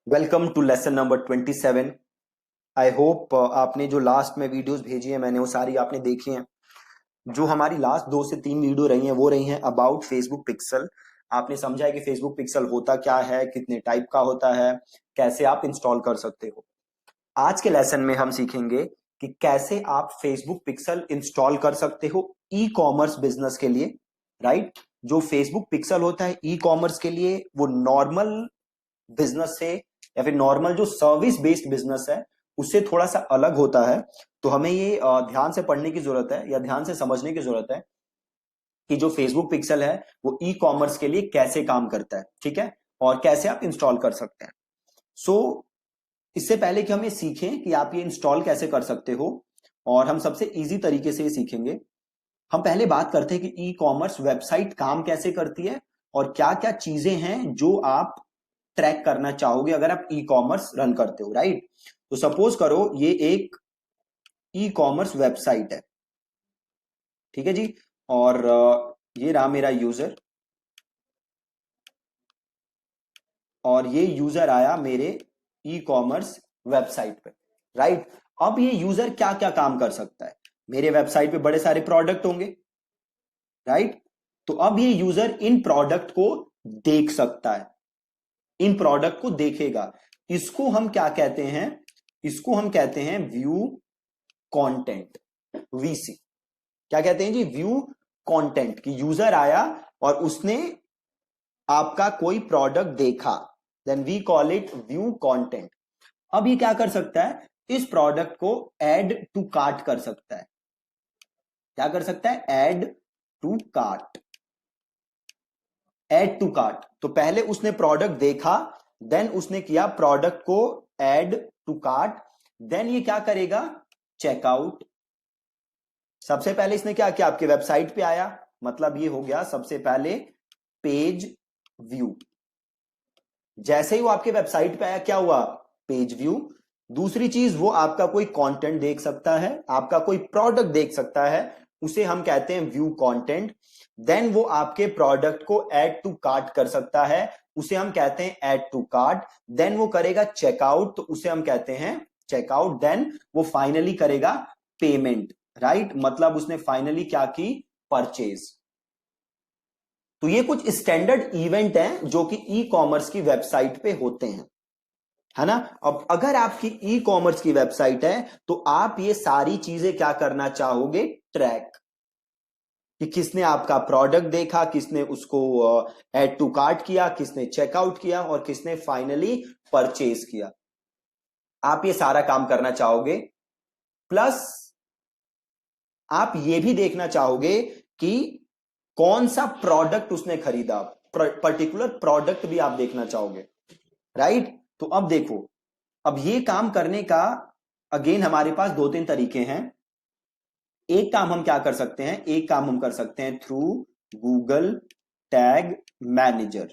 Welcome to lesson number 27। I hope आपने जो last में वीडियोस भेजी है मैंने वो सारी आपने देखी हैं। जो हमारी लास्ट 2 से 3 वीडियो रही हैं वो रही हैं अबाउट फेसबुक पिक्सल। आपने समझा है कि फेसबुक पिक्सल होता क्या है, कितने टाइप का होता है, कैसे आप इंस्टॉल कर सकते हो। आज के लेसन में हम सीखेंगे कि कैसे आप फेसबुक पिक्सल इंस्टॉल कर सकते हो ई कॉमर्स बिजनेस के लिए। राइट, जो फेसबुक पिक्सल होता है ई कॉमर्स के लिए वो नॉर्मल बिजनेस से या फिर नॉर्मल जो सर्विस बेस्ड बिजनेस है उससे थोड़ा सा अलग होता है। तो हमें ये ध्यान से पढ़ने की जरूरत है या ध्यान से समझने की जरूरत है कि जो फेसबुक पिक्सल है वो ई कॉमर्स के लिए कैसे काम करता है, ठीक है, और कैसे आप इंस्टॉल कर सकते हैं। सो इससे पहले कि हम ये सीखें कि आप ये इंस्टॉल कैसे कर सकते हो और हम सबसे इजी तरीके से ये सीखेंगे, हम पहले बात करते हैं कि ई कॉमर्स वेबसाइट काम कैसे करती है और क्या क्या चीजें हैं जो आप ट्रैक करना चाहोगे अगर आप ई कॉमर्स रन करते हो। राइट, तो सपोज करो ये एक ई कॉमर्स वेबसाइट है, ठीक है जी, और ये रहा मेरा यूजर और ये यूजर आया मेरे ई कॉमर्स वेबसाइट पे। राइट, अब ये यूजर क्या क्या काम कर सकता है, मेरे वेबसाइट पे बड़े सारे प्रोडक्ट होंगे। राइट, तो अब ये यूजर इन प्रोडक्ट को देख सकता है, इन प्रोडक्ट को देखेगा। इसको हम क्या कहते हैं, इसको हम कहते हैं व्यू कंटेंट, वीसी। क्या कहते हैं जी, व्यू कंटेंट। कि यूजर आया और उसने आपका कोई प्रोडक्ट देखा, then we call it view content. अब ये क्या कर सकता है, इस प्रोडक्ट को ऐड टू कार्ट कर सकता है। क्या कर सकता है, add to cart. Add to cart, तो पहले उसने प्रोडक्ट देखा, देन उसने किया प्रोडक्ट को ऐड टू कार्ट, देन ये क्या करेगा, चेकआउट। सबसे पहले इसने क्या किया, आपके वेबसाइट पे आया, मतलब ये हो गया सबसे पहले पेज व्यू। जैसे ही वो आपके वेबसाइट पे आया क्या हुआ, पेज व्यू। दूसरी चीज, वो आपका कोई कंटेंट देख सकता है, आपका कोई प्रोडक्ट देख सकता है, उसे हम कहते हैं व्यू कंटेंट। देन वो आपके प्रोडक्ट को ऐड टू कार्ट कर सकता है, उसे हम कहते हैं ऐड टू कार्ट। देन वो करेगा चेकआउट, तो उसे हम कहते हैं चेकआउट। देन वो फाइनली करेगा पेमेंट। राइट, मतलब उसने फाइनली क्या की, परचेज। तो ये कुछ स्टैंडर्ड इवेंट हैं जो कि ई कॉमर्स की वेबसाइट पे होते हैं, है ना। अब अगर आपकी ई कॉमर्स की वेबसाइट है तो आप ये सारी चीजें क्या करना चाहोगे, ट्रैक। कि किसने आपका प्रोडक्ट देखा, किसने उसको ऐड टू कार्ट किया, किसने चेकआउट किया और किसने फाइनली परचेज किया। आप ये सारा काम करना चाहोगे। प्लस आप ये भी देखना चाहोगे कि कौन सा प्रोडक्ट उसने खरीदा, पर्टिकुलर प्रोडक्ट भी आप देखना चाहोगे। राइट, तो अब देखो, अब ये काम करने का अगेन हमारे पास 2-3 तरीके हैं। एक काम हम क्या कर सकते हैं, एक काम हम कर सकते हैं through Google tag manager.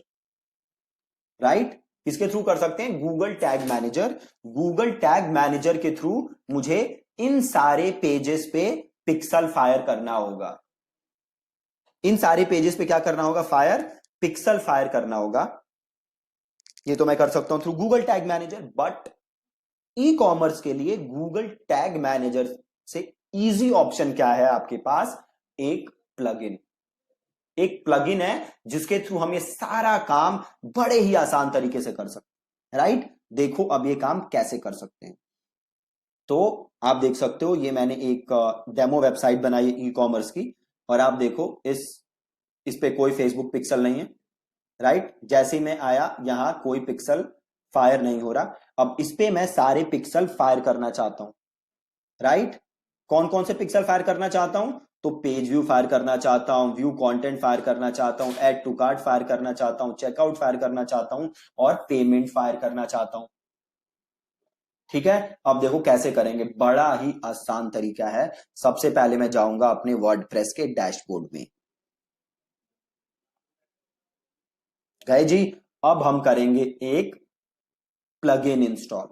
Right, किसके थ्रू कर सकते हैं, Google tag manager. Google tag manager के थ्रू मुझे इन सारे पेजेस पे पिक्सल फायर करना होगा। इन सारे पेजेस पे क्या करना होगा, फायर, पिक्सल फायर करना होगा। ये तो मैं कर सकता हूं through Google tag manager, but e commerce के लिए गूगल टैग मैनेजर से इजी ऑप्शन क्या है आपके पास, एक प्लगइन। एक प्लगइन है जिसके थ्रू हम ये सारा काम बड़े ही आसान तरीके से कर सकते हैं। राइट, देखो अब ये काम कैसे कर सकते हैं। तो आप देख सकते हो, ये मैंने एक डेमो वेबसाइट बनाई है ई कॉमर्स की, और आप देखो इस पे कोई फेसबुक पिक्सल नहीं है। राइट, जैसे ही मैं आया यहां कोई पिक्सल फायर नहीं हो रहा। अब इस पे मैं सारे पिक्सल फायर करना चाहता हूं। राइट, कौन कौन से पिक्सल फायर करना चाहता हूं, तो पेज व्यू फायर करना चाहता हूं, व्यू कंटेंट फायर करना चाहता हूं, ऐड टू कार्ट फायर करना चाहता हूं, चेकआउट फायर करना चाहता हूं और पेमेंट फायर करना चाहता हूं। ठीक है, अब देखो कैसे करेंगे, बड़ा ही आसान तरीका है। सबसे पहले मैं जाऊंगा अपने वर्डप्रेस के डैशबोर्ड में। गए जी, अब हम करेंगे एक प्लगइन इंस्टॉल,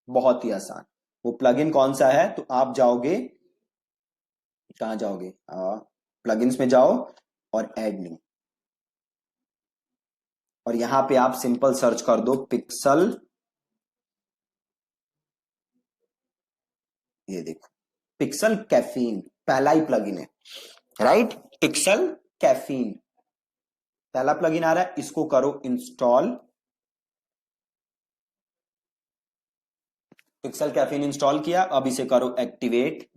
बहुत ही आसान। वो प्लगइन कौन सा है, तो आप जाओगे, कहां जाओगे, प्लगइन्स में जाओ और ऐड न्यू, और यहां पे आप सिंपल सर्च कर दो पिक्सल ये देखो, पिक्सल कैफीन पहला ही प्लगइन है, राइट। पिक्सल कैफीन पहला प्लगइन आ रहा है, इसको करो इंस्टॉल। पिक्सल कैफीन इंस्टॉल किया, अब इसे करो एक्टिवेट।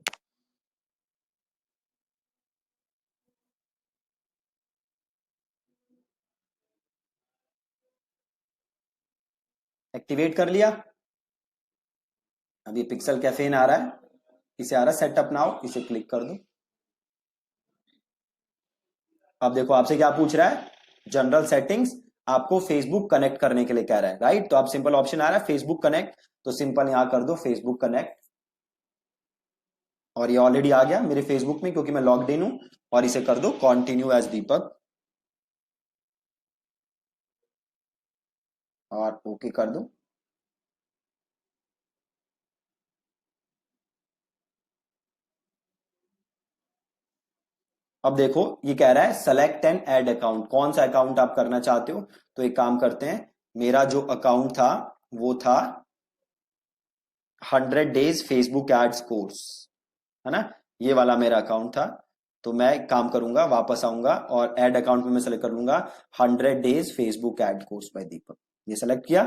एक्टिवेट कर लिया। अब ये पिक्सल कैफीन आ रहा है, इसे आ रहा है सेटअप नाउ, इसे क्लिक कर दो। अब देखो आपसे क्या पूछ रहा है, जनरल सेटिंग्स, आपको फेसबुक कनेक्ट करने के लिए कह रहा है, राइट। तो आप सिंपल ऑप्शन आ रहा है फेसबुक कनेक्ट, तो सिंपल यहां कर दो फेसबुक कनेक्ट, और ये ऑलरेडी आ गया मेरे फेसबुक में क्योंकि मैं लॉग्ड इन हूं। और इसे कर दो कंटिन्यू एज दीपक, और ओके कर दो। अब देखो ये कह रहा है सेलेक्ट एन ऐड अकाउंट, कौन सा अकाउंट आप करना चाहते हो। तो एक काम करते हैं, मेरा जो अकाउंट था वो था 100 डेज फेसबुक एड्स कोर्स, है ना, ये वाला मेरा अकाउंट था। तो मैं एक काम करूंगा, वापस आऊंगा और ऐड अकाउंट में मैं सेलेक्ट कर लूंगा 100 days Facebook ad course by Deepak. ये सेलेक्ट किया,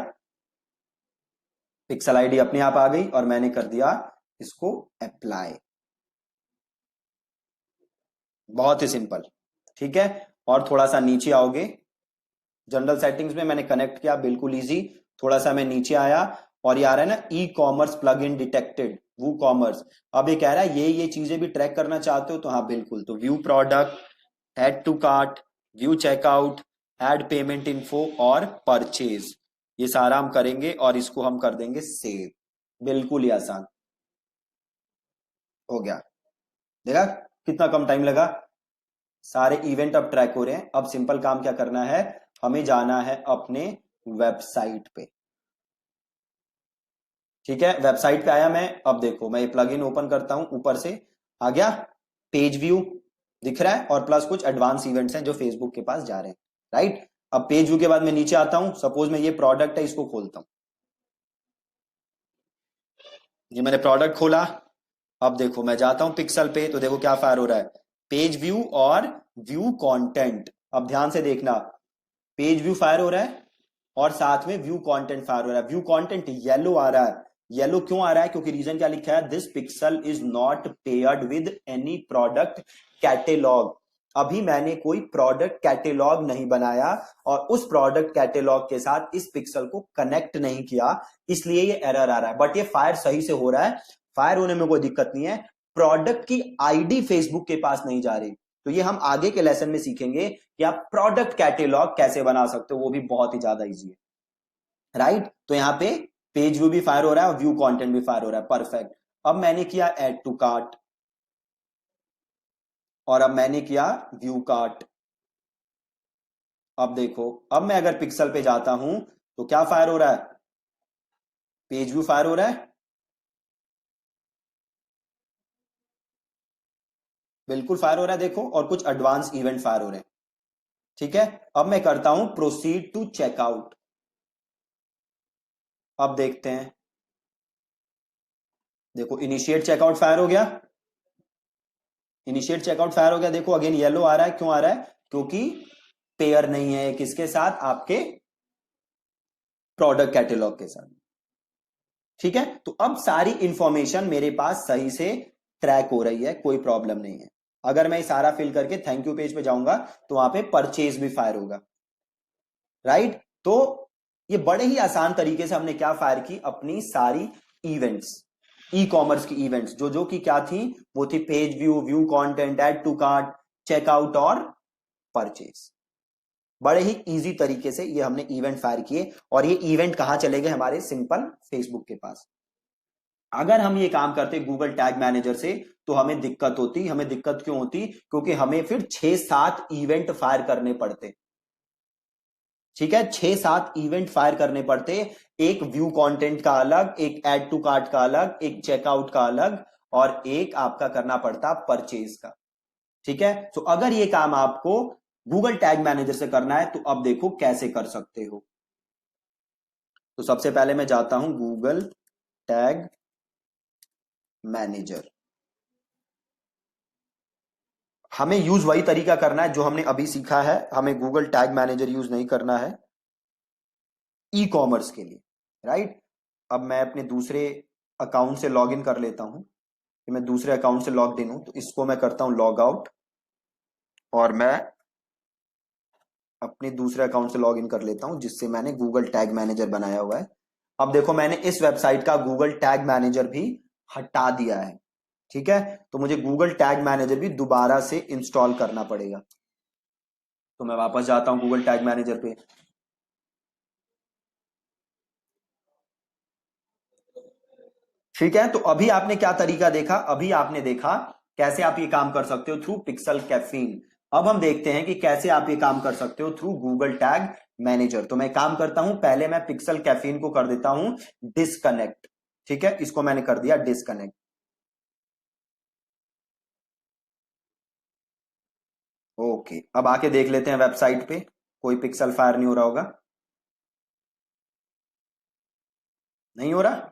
पिक्सल आईडी अपने आप आ गई और मैंने कर दिया इसको अप्लाई। बहुत ही सिंपल, ठीक है। और थोड़ा सा नीचे आओगे, जनरल सेटिंग्स में मैंने कनेक्ट किया, बिल्कुल इजी। थोड़ा सा मैं नीचे आया और ये आ रहा है ना e commerce plug in detected, वो कॉमर्स। अब ये कह रहा है ये चीजें भी ट्रैक करना चाहते हो, तो हाँ बिल्कुल। तो view product, add to cart, view checkout, add payment info और परचेज, ये सारा हम करेंगे और इसको हम कर देंगे सेव। बिल्कुल ही आसान हो गया, देखा कितना कम टाइम लगा। सारे इवेंट अब ट्रैक हो रहे हैं। अब सिंपल काम क्या करना है, हमें जाना है अपने वेबसाइट पे, ठीक है। वेबसाइट पे आया मैं, अब देखो मैं ये प्लगइन ओपन करता हूं, ऊपर से आ गया पेज व्यू दिख रहा है, और प्लस कुछ एडवांस इवेंट्स हैं जो फेसबुक के पास जा रहे हैं, राइट। अब पेज व्यू के बाद मैं नीचे आता हूं, सपोज मैं ये प्रोडक्ट है इसको खोलता हूं, ये मैंने प्रोडक्ट खोला। अब देखो मैं जाता हूं पिक्सल पे, तो देखो क्या फायर हो रहा है, पेज व्यू और व्यू कंटेंट। अब ध्यान से देखना, पेज व्यू फायर हो रहा है और साथ में व्यू कंटेंट फायर हो रहा है। व्यू कंटेंट येलो आ रहा है, येलो क्यों आ रहा है, क्योंकि रीजन क्या लिखा है, this pixel is not paired with any product catalogue. अभी मैंने कोई प्रोडक्ट कैटेलॉग नहीं बनाया और उस प्रोडक्ट कैटेलॉग के साथ इस पिक्सल को कनेक्ट नहीं किया, इसलिए ये एरर आ रहा है। बट ये फायर सही से हो रहा है, फायर होने में कोई दिक्कत नहीं है। प्रोडक्ट की आईडी फेसबुक के पास नहीं जा रही, तो ये हम आगे के लेसन में सीखेंगे कि आप प्रोडक्ट कैटेलॉग कैसे बना सकते हो, वो भी बहुत ही ज्यादा इजी है, राइट। तो यहां पे पेज व्यू भी फायर हो रहा है और व्यू कंटेंट भी फायर हो रहा है, परफेक्ट। अब मैंने किया ऐड टू कार्ट और अब मैंने किया व्यू कार्ट। अब देखो, अब मैं अगर पिक्सल पे जाता हूं तो क्या फायर हो रहा है, पेज व्यू फायर हो रहा है, बिल्कुल फायर हो रहा है देखो, और कुछ एडवांस इवेंट फायर हो रहे हैं, ठीक है। अब मैं करता हूं प्रोसीड टू चेकआउट। अब देखते हैं, देखो इनिशिएट चेकआउट फायर हो गया, इनिशिएट चेकआउट फायर हो गया। देखो अगेन येलो आ रहा है, क्यों आ रहा है, क्योंकि पेयर नहीं है किसके साथ, आपके प्रोडक्ट कैटेलॉग के साथ, ठीक है। तो अब सारी इंफॉर्मेशन मेरे पास सही से ट्रैक हो रही है, कोई प्रॉब्लम नहीं है। अगर मैं सारा फिल करके थैंक यू पेज पे जाऊंगा तो वहां पे परचेज भी फायर होगा, राइट। तो ये बड़े ही आसान तरीके से हमने क्या फायर की, अपनी सारी इवेंट्स, ई कॉमर्स की इवेंट्स जो जो की क्या थी, वो थी page view, view content, add to cart, checkout और परचेज। बड़े ही इजी तरीके से ये हमने इवेंट फायर किए, और ये इवेंट कहां चले गए, हमारे सिंपल फेसबुक के पास। अगर हम ये काम करते गूगल टैग मैनेजर से तो हमें दिक्कत होती, हमें दिक्कत क्यों होती, क्योंकि हमें फिर 6-7 इवेंट फायर करने पड़ते, ठीक है। 6-7 इवेंट फायर करने पड़ते, एक व्यू कंटेंट का अलग, एक ऐड टू कार्ट का अलग, एक चेकआउट का अलग, और एक आपका करना पड़ता परचेज का, ठीक है। तो अगर ये काम आपको गूगल टैग मैनेजर से करना है तो अब देखो कैसे कर सकते हो। तो सबसे पहले मैं जाता हूं गूगल टैग मैनेजर। हमें यूज वही तरीका करना है जो हमने अभी सीखा है, हमें गूगल टैग मैनेजर यूज नहीं करना है ई कॉमर्स के लिए, राइट। अब मैं अपने दूसरे अकाउंट से लॉग इन कर लेता हूं कि मैं दूसरे अकाउंट से लॉग इन हूं, तो इसको मैं करता हूं लॉग आउट और मैं अपने दूसरे अकाउंट से लॉग इन कर लेता हूं जिससे मैंने गूगल टैग मैनेजर बनाया हुआ है। अब देखो मैंने इस वेबसाइट का गूगल टैग मैनेजर भी हटा दिया है, ठीक है। तो मुझे गूगल टैग मैनेजर भी दोबारा से इंस्टॉल करना पड़ेगा। तो मैं वापस जाता हूं गूगल टैग मैनेजर पे। ठीक है, तो अभी आपने क्या तरीका देखा, अभी आपने देखा कैसे आप ये काम कर सकते हो थ्रू पिक्सल कैफीन। अब हम देखते हैं कि कैसे आप ये काम कर सकते हो थ्रू गूगल टैग मैनेजर। तो मैं काम करता हूं, पहले मैं पिक्सल कैफीन को कर देता हूं डिस्कनेक्ट। ठीक है, इसको मैंने कर दिया डिस्कनेक्ट। ओके, अब आके देख लेते हैं वेबसाइट पे, कोई पिक्सल फायर नहीं हो रहा होगा, नहीं हो रहा।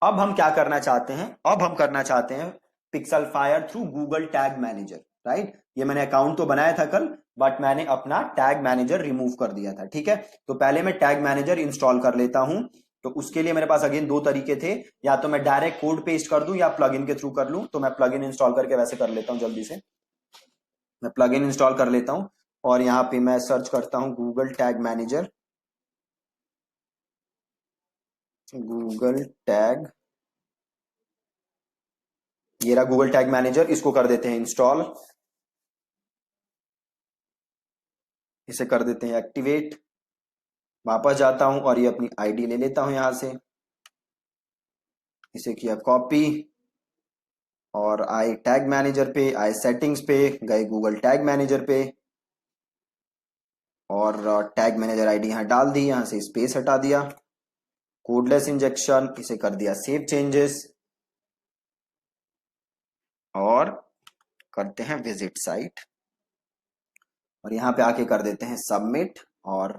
अब हम क्या करना चाहते हैं, अब हम करना चाहते हैं pixel fire through Google tag manager, right. ये मैंने अकाउंट तो बनाया था कल, बट मैंने अपना टैग मैनेजर रिमूव कर दिया था, ठीक है। तो पहले मैं टैग मैनेजर इंस्टॉल कर लेता हूं। तो उसके लिए मेरे पास अगेन दो तरीके थे, या तो मैं डायरेक्ट कोड पेस्ट कर दूं या प्लगइन के थ्रू कर लूं। तो मैं प्लगइन इंस्टॉल करके वैसे कर लेता हूं जल्दी से। मैं प्लगइन इंस्टॉल कर लेता हूं और यहाँ पे मैं सर्च करता हूं Google tag manager. Google tag, ये रहा गूगल टैग मैनेजर, इसको कर देते हैं इंस्टॉल, इसे कर देते हैं एक्टिवेट। वापस जाता हूं और ये अपनी आईडी ले लेता हूं यहां से, इसे किया कॉपी और आए टैग मैनेजर पे, आए सेटिंग्स पे, गए गूगल टैग मैनेजर पे और टैग मैनेजर आईडी यहां डाल दी, यहां से स्पेस हटा दिया, कोडलेस इंजेक्शन, इसे कर दिया सेव चेंजेस और करते हैं विजिट साइट और यहां पे आके कर देते हैं सबमिट और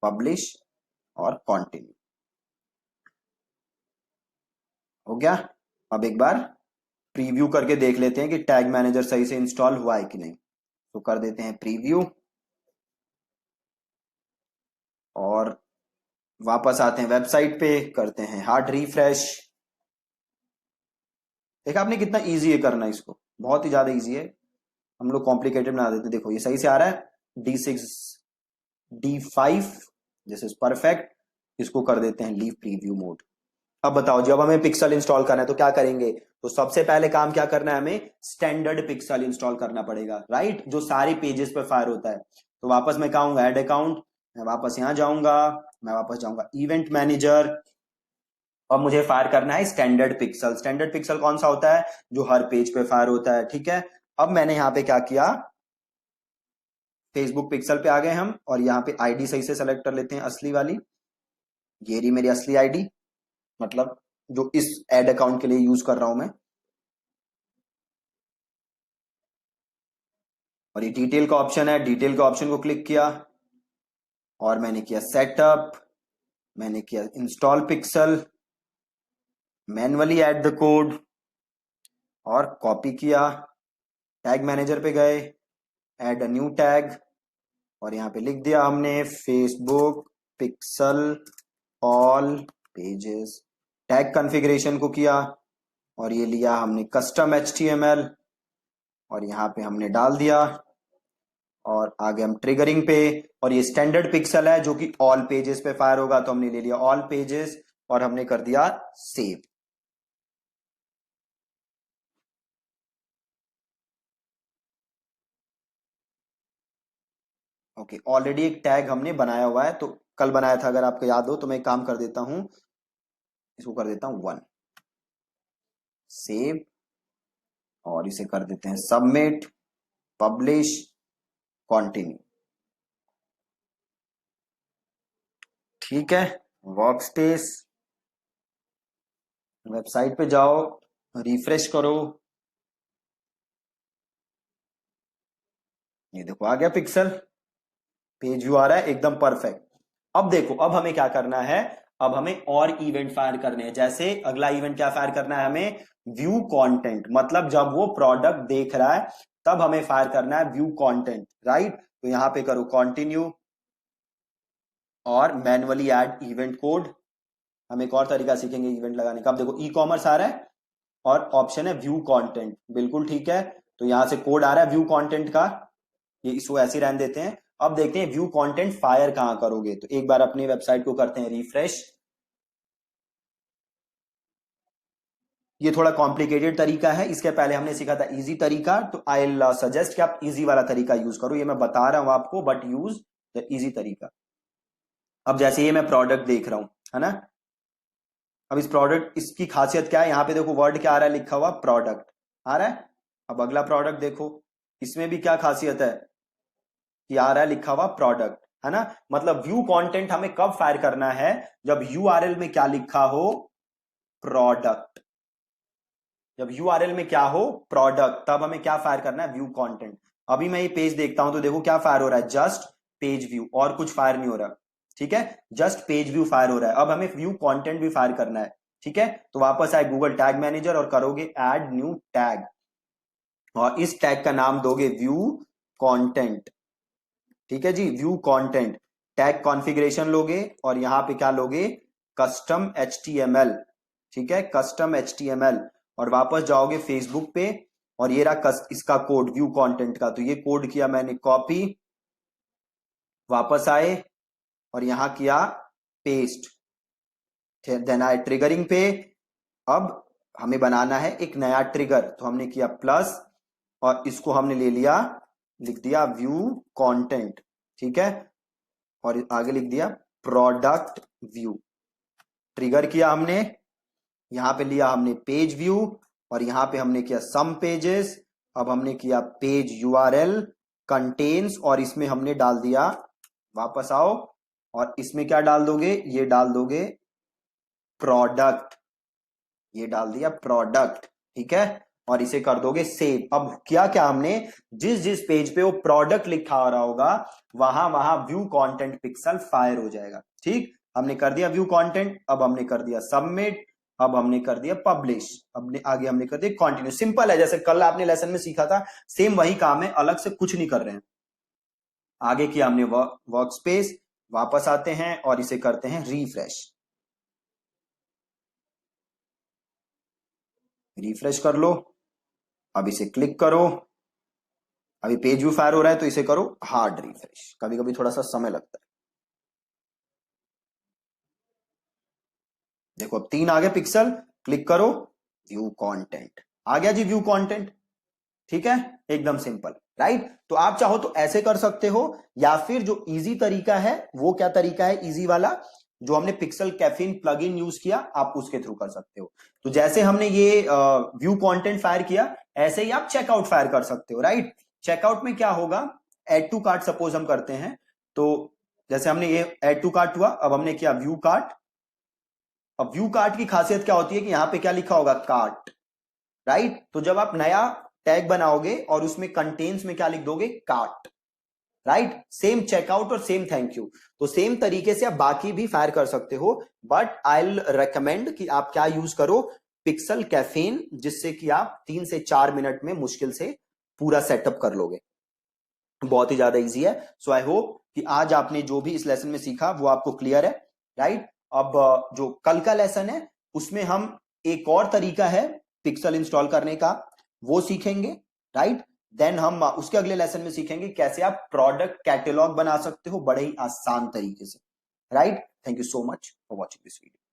पब्लिश और कंटिन्यू। हो गया। अब एक बार प्रीव्यू करके देख लेते हैं कि टैग मैनेजर सही से इंस्टॉल हुआ है कि नहीं। तो कर देते हैं प्रीव्यू और वापस आते हैं वेबसाइट पे, करते हैं हार्ड रिफ्रेश। देखा आपने कितना इजी है करना, इसको बहुत ही ज्यादा इजी है, हम लोग कॉम्प्लिकेटेड बना देते हैं। देखो ये सही से आ रहा है, D6 D5, this is perfect. इसको कर देते हैं लीव प्रीव्यू मोड। अब बताओ, जब हमें पिक्सल इंस्टॉल करना है तो क्या करेंगे। तो सबसे पहले काम क्या करना है, हमें स्टैंडर्ड पिक्सल इंस्टॉल करना पड़ेगा, राइट, जो सारी पेजेस पे फायर होता है। तो वापस मैं कहूंगा ऐड अकाउंट, मैं वापस यहां जाऊंगा, मैं वापस जाऊंगा इवेंट मैनेजर। अब मुझे फायर करना है स्टैंडर्ड पिक्सल। स्टैंडर्ड पिक्सल कौन सा होता है, जो हर पेज पे फायर होता है, ठीक है। अब मैंने यहां पे क्या किया, फेसबुक पिक्सल पे आ गए हम और यहाँ पे आईडी सही से सेलेक्ट कर लेते हैं, असली वाली, ये रही मेरी असली आईडी, मतलब जो इस एड अकाउंट के लिए यूज कर रहा हूं मैं। और ये डिटेल का ऑप्शन है, डिटेल के ऑप्शन को क्लिक किया और मैंने किया सेटअप, मैंने किया install pixel, manually add the code और कॉपी किया, टैग मैनेजर पे गए, ऐड अ न्यू टैग और यहाँ पे लिख दिया हमने Facebook pixel all pages. Tag configuration को किया और ये लिया हमने कस्टम HTML और यहाँ पे हमने डाल दिया और आगे हम ट्रिगरिंग पे। और ये स्टैंडर्ड पिक्सल है जो कि ऑल पेजेस पे फायर होगा, तो हमने ले लिया ऑल पेजेस और हमने कर दिया सेव। ओके, ऑलरेडी एक टैग हमने बनाया हुआ है, तो कल बनाया था अगर आपको याद हो। तो मैं एक काम कर देता हूं, इसको कर देता हूं 1, सेव और इसे कर देते हैं सबमिट, पब्लिश, कंटिन्यू। ठीक है, वर्क स्पेस, वेबसाइट पे जाओ, रिफ्रेश करो, ये देखो आ गया पिक्सल, पेज व्यू आ रहा है एकदम परफेक्ट। अब देखो, अब हमें क्या करना है, अब हमें और इवेंट फायर करने हैं। जैसे अगला इवेंट क्या फायर करना है हमें, व्यू कंटेंट, मतलब जब वो प्रोडक्ट देख रहा है तब हमें फायर करना है व्यू कंटेंट, राइट। तो यहां पे करो कंटिन्यू और मैन्युअली ऐड इवेंट कोड। हम एक और तरीका सीखेंगे इवेंट लगाने का। अब देखो ई कॉमर्स आ रहा है और ऑप्शन है व्यू कंटेंट, बिल्कुल ठीक है। तो यहां से कोड आ रहा है व्यू कंटेंट का, ये इसको ऐसे रहने देते हैं। अब देखते हैं व्यू कंटेंट फायर कहां करोगे। तो एक बार अपनी वेबसाइट को करते हैं रिफ्रेश। ये थोड़ा कॉम्प्लिकेटेड तरीका है, इसके पहले हमने सीखा था इजी तरीका। तो आई विल सजेस्ट कि आप इजी वाला तरीका यूज करो। ये मैं बता रहा हूं आपको, बट यूज द इजी तरीका। अब जैसे ये मैं प्रोडक्ट देख रहा हूं, है ना। अब इस प्रोडक्ट, इसकी खासियत क्या है, यहां पे देखो वर्ड क्या आ रहा है, लिखा हुआ प्रोडक्ट आ रहा है। अब अगला प्रोडक्ट देखो, इसमें भी क्या खासियत है कि आ रहा है लिखा हुआ प्रोडक्ट, है ना। मतलब व्यू कंटेंट हमें कब फायर करना है, जब यूआरएल में क्या लिखा हो, प्रोडक्ट। जब यूआरएल में क्या हो, प्रोडक्ट, तब हमें क्या फायर करना है, व्यू कंटेंट। अभी मैं ये पेज देखता हूं तो देखो क्या फायर हो रहा है, जस्ट पेज व्यू, और कुछ फायर नहीं हो रहा, ठीक है। जस्ट पेज व्यू फायर हो रहा है। अब हमें व्यू कंटेंट भी फायर करना है, ठीक है। तो वापस आए गूगल टैग मैनेजर और करोगे ऐड न्यू टैग, और इस टैग का नाम दोगे व्यू कंटेंट, ठीक है जी, व्यू कंटेंट। टैग कॉन्फ़िगरेशन लोगे और यहां पे क्या लोगे, कस्टम HTML, ठीक है, कस्टम HTML। और वापस जाओगे फेसबुक पे और ये रहा इसका कोड व्यू कंटेंट का। तो ये कोड किया मैंने कॉपी, वापस आए और यहां किया पेस्ट, देन आए ट्रिगरिंग पे। अब हमें बनाना है एक नया ट्रिगर, तो हमने किया प्लस और इसको हमने ले लिया, लिख दिया व्यू कंटेंट, ठीक है। और आगे लिख दिया प्रोडक्ट व्यू। ट्रिगर किया हमने, यहां पे लिया हमने पेज व्यू और यहां पे हमने किया सम पेजेस। अब हमने किया पेज यूआरएल कंटेन्स और इसमें हमने डाल दिया, वापस आओ और इसमें क्या डाल दोगे, ये डाल दोगे प्रोडक्ट, ये डाल दिया प्रोडक्ट, ठीक है। और इसे कर दोगे सेव। अब क्या क्या हमने, जिस जिस पेज पे वो प्रोडक्ट लिखा आ रहा होगा वहां वहां व्यू कंटेंट पिक्सल फायर हो जाएगा, ठीक। हमने कर दिया व्यू कंटेंट, अब हमने कर दिया सबमिट, अब हमने कर दिया पब्लिश, अब आगे हमने कर दिया कंटिन्यू। सिंपल है, जैसे कल आपने लेसन में सीखा था, सेम वही काम है, अलग से कुछ नहीं कर रहे हैं। आगे किया हमने वर्क स्पेस, वापस आते हैं और इसे करते हैं रिफ्रेश। रिफ्रेश कर लो, अब इसे क्लिक करो। अभी पेज व्यू फायर हो रहा है तो इसे करो हार्ड रिफ्रेश, कभी कभी थोड़ा सा समय लगता है। देखो अब 3 आ गए पिक्सल, क्लिक करो व्यू कंटेंट, आ गया जी व्यू कंटेंट, ठीक है, एकदम सिंपल, राइट। तो आप चाहो तो ऐसे कर सकते हो, या फिर जो इजी तरीका है, वो क्या तरीका है इजी वाला, जो हमने पिक्सल कैफीन प्लगइन यूज किया, आप उसके थ्रू कर सकते हो। तो जैसे हमने ये व्यू कंटेंट फायर किया, ऐसे ही आप चेकआउट फायर कर सकते हो, राइट। चेकआउट में क्या होगा, एड टू कार्ट सपोज हम करते हैं, तो जैसे हमने ये एड टू कार्ट हुआ, अब हमने किया व्यू कार्ट। अब व्यू कार्ट की खासियत क्या होती है कि यहां पे क्या लिखा होगा, कार्ट, राइट। तो जब आप नया टैग बनाओगे और उसमें कंटेन्स में क्या लिख दोगे, कार्ट, राइट। सेम चेकआउट और सेम थैंक यू। तो सेम तरीके से आप बाकी भी फायर कर सकते हो, बट आई विल रेकमेंड कि आप क्या यूज करो, पिक्सल कैफीन, जिससे कि आप 3 से 4 मिनट में मुश्किल से पूरा सेटअप कर लोगे। बहुत ही ज्यादा इजी है। सो आई होप कि आज आपने जो भी इस लेसन में सीखा वो आपको क्लियर है, राइट। अब जो कल का लेसन है उसमें हम एक और तरीका है पिक्सल इंस्टॉल करने का, वो सीखेंगे, राइट। देन हम उसके अगले लेसन में सीखेंगे कैसे आप प्रोडक्ट कैटलॉग बना सकते हो बड़े ही आसान तरीके से, right. Thank you so much for watching this video.